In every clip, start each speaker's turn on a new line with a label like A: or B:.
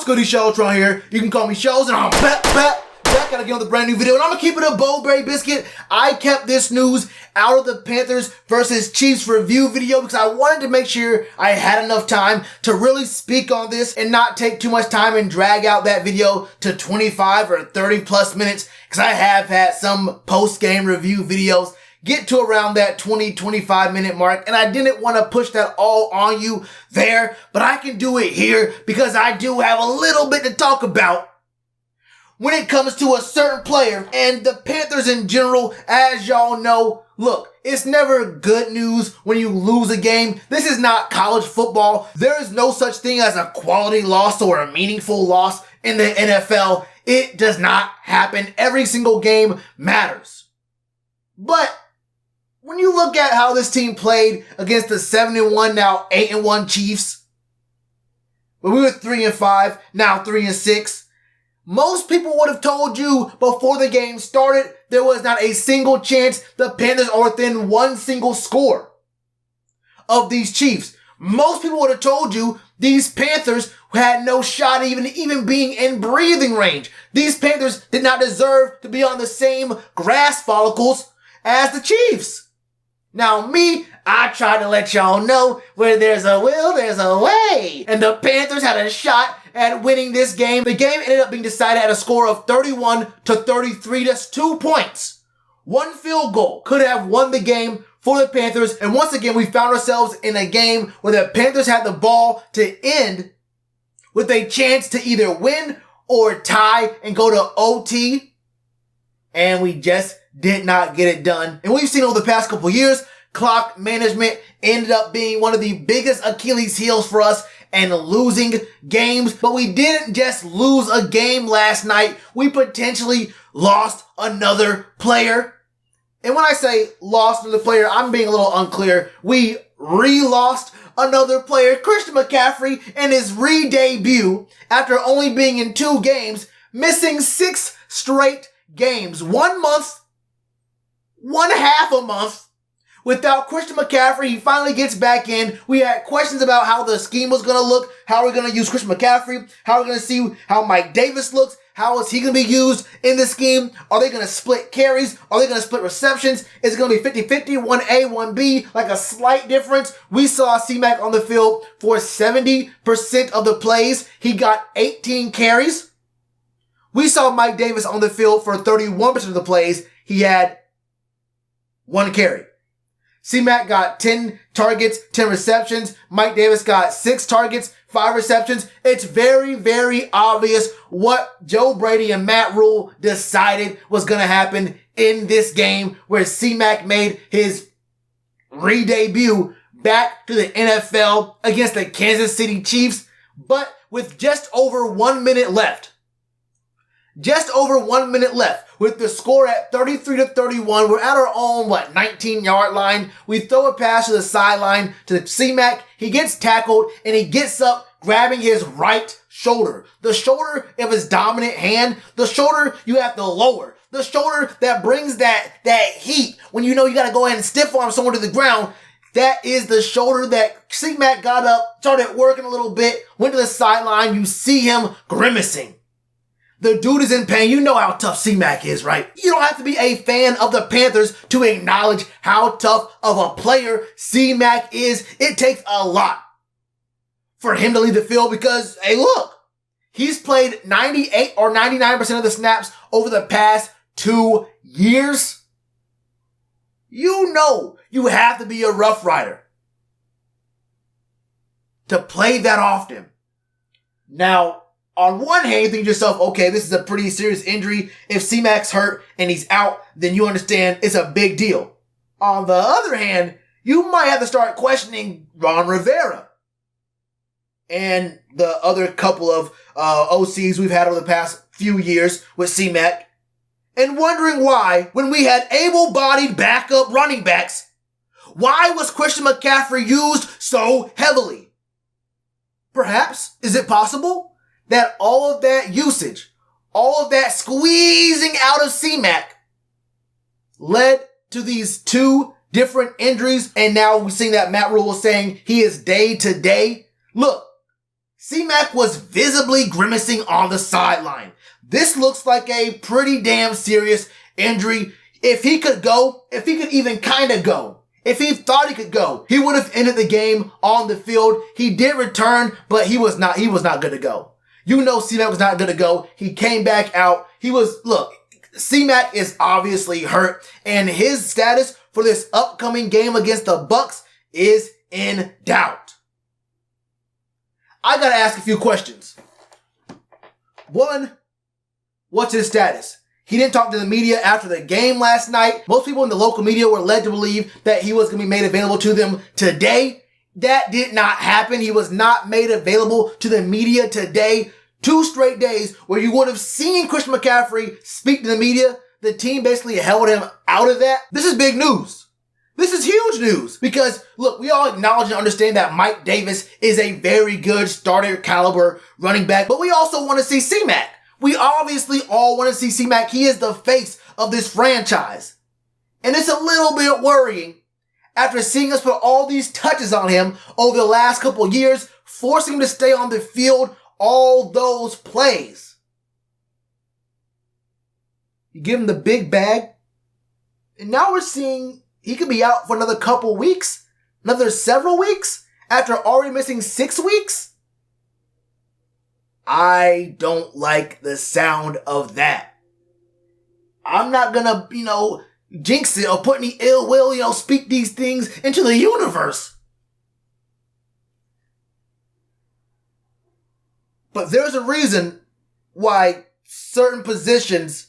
A: good, Shellitronnn here. You can call me Shells, and I'm back again with a brand new video, and I'm gonna keep it a Bowberry biscuit. I kept this news out of the Panthers versus Chiefs review video because I wanted to make sure I had enough time to really speak on this and not take too much time and drag out that video to 25 or 30 plus minutes, because I have had some post-game review videos get to around that 20-25 minute mark, and I didn't want to push that all on you there, but I can do it here because I do have a little bit to talk about when it comes to a certain player and the Panthers in general. As y'all know, look, it's never good news when you lose a game. This is not college football. There is no such thing as a quality loss or a meaningful loss in the NFL. It does not happen. Every single game matters. But when you look at how this team played against the 7-1, now 8-1 Chiefs, but we were 3-5, now 3-6. Most people would have told you before the game started there was not a single chance the Panthers are within one single score of these Chiefs. Most people would have told you these Panthers had no shot even being in breathing range. These Panthers did not deserve to be on the same grass follicles as the Chiefs. Now me, I tried to let y'all know where there's a will, there's a way. And the Panthers had a shot at winning this game. The game ended up being decided at a score of 31-33. That's 2 points. One field goal could have won the game for the Panthers. And once again, we found ourselves in a game where the Panthers had the ball to end with a chance to either win or tie and go to OT. And we just did not get it done. And we've seen over the past couple years, clock management ended up being one of the biggest Achilles heels for us and losing games. But we didn't just lose a game last night. We potentially lost another player. And when I say lost another player, I'm being a little unclear. We re-lost another player. Christian McCaffrey in his re-debut after only being in 2 games, missing 6 straight games. 1 month, 1/2 a month without Christian McCaffrey. He finally gets back in. We had questions about how the scheme was going to look, how we're going to use Christian McCaffrey, how we're going to see how Mike Davis looks, how is he going to be used in the scheme, are they going to split carries, are they going to split receptions, is it going to be 50-50, 1A, 1B, like a slight difference. We saw C-Mac on the field for 70% of the plays. He got 18 carries. We saw Mike Davis on the field for 31% of the plays. He had 1 carry. C-Mac got 10 targets, 10 receptions. Mike Davis got 6 targets, 5 receptions. It's very, very obvious what Joe Brady and Matt Rule decided was going to happen in this game where C-Mac made his re-debut back to the NFL against the Kansas City Chiefs. But with just over 1 minute left, with the score at 33-31. We're at our own, 19-yard line. We throw a pass to the sideline to C-Mac. He gets tackled and he gets up grabbing his right shoulder. The shoulder of his dominant hand. The shoulder you have to lower. The shoulder that brings that heat when you know you got to go ahead and stiff arm someone to the ground. That is the shoulder that C-Mac got up, started working a little bit, went to the sideline. You see him grimacing. The dude is in pain. You know how tough C-Mac is, right? You don't have to be a fan of the Panthers to acknowledge how tough of a player C-Mac is. It takes a lot for him to leave the field because, hey, look, he's played 98 or 99% of the snaps over the past 2 years. You know you have to be a Rough Rider to play that often. Now, on one hand, you think to yourself, okay, this is a pretty serious injury. If C-Mac's hurt and he's out, then you understand it's a big deal. On the other hand, you might have to start questioning Ron Rivera and the other couple of OCs we've had over the past few years with C-Mac, and wondering why, when we had able-bodied backup running backs, why was Christian McCaffrey used so heavily? Perhaps, is it possible that all of that usage, all of that squeezing out of C-Mac led to these 2 different injuries, and now we're seeing that Matt Rule was saying he is day to day? Look, C-Mac was visibly grimacing on the sideline. This looks like a pretty damn serious injury. If he could go, if he could even kind of go, if he thought he could go, he would have ended the game on the field. He did return, but he was not good to go. You know C-Mac was not good to go. He came back out. Look, C-Mac is obviously hurt, and his status for this upcoming game against the Bucs is in doubt. I gotta ask a few questions. One, what's his status? He didn't talk to the media after the game last night. Most people in the local media were led to believe that he was going to be made available to them today. That did not happen. He was not made available to the media today. 2 straight days where you would have seen Christian McCaffrey speak to the media. The team basically held him out of that. This is big news. This is huge news because, look, we all acknowledge and understand that Mike Davis is a very good starter caliber running back, but we also want to see C-Mac. We obviously all want to see C-Mac. He is the face of this franchise. And it's a little bit worrying after seeing us put all these touches on him over the last couple of years, forcing him to stay on the field all those plays. You give him the big bag, and now we're seeing he could be out for another couple weeks, another several weeks, after already missing 6 weeks. I don't like the sound of that. I'm not gonna, jinx it or put any ill will, speak these things into the universe. But there's a reason why certain positions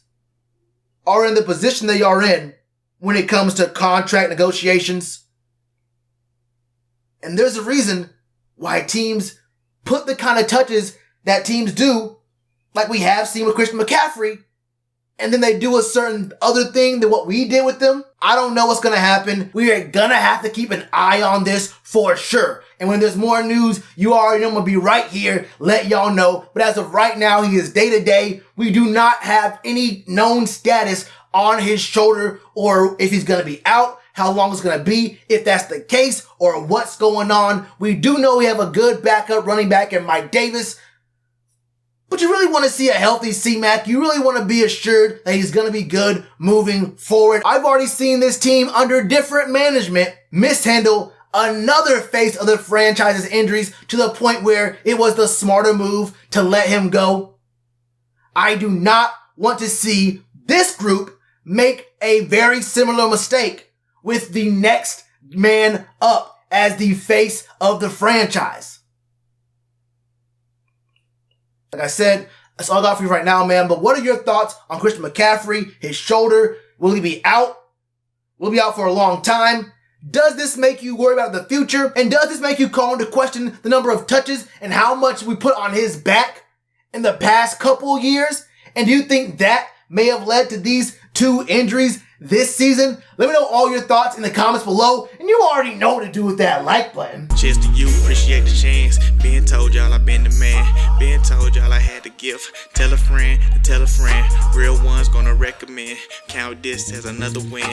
A: are in the position they are in when it comes to contract negotiations. And there's a reason why teams put the kind of touches that teams do, like we have seen with Christian McCaffrey, and then they do a certain other thing than what we did with them. I don't know what's going to happen. We are going to have to keep an eye on this for sure. And when there's more news, you already know I'm going to be right here, let y'all know. But as of right now, he is day to day. We do not have any known status on his shoulder or if he's going to be out, how long it's going to be, if that's the case, or what's going on. We do know we have a good backup running back in Mike Davis. But you really want to see a healthy C-Mac. You really want to be assured that he's going to be good moving forward. I've already seen this team under different management mishandle another face of the franchise's injuries to the point where it was the smarter move to let him go. I do not want to see this group make a very similar mistake with the next man up as the face of the franchise. Like I said, that's all I got for you right now, man. But what are your thoughts on Christian McCaffrey, his shoulder? Will he be out? Will he be out for a long time? Does this make you worry about the future? And does this make you call into question the number of touches and how much we put on his back in the past couple years? And do you think that may have led to these 2 injuries this season? Let me know all your thoughts in the comments below. And you already know what to do with that like button.
B: Cheers to you, appreciate the chance. Been told y'all I been the man. Been told y'all I had the gift. Tell a friend to tell a friend. Real ones gonna recommend. Count this as another win.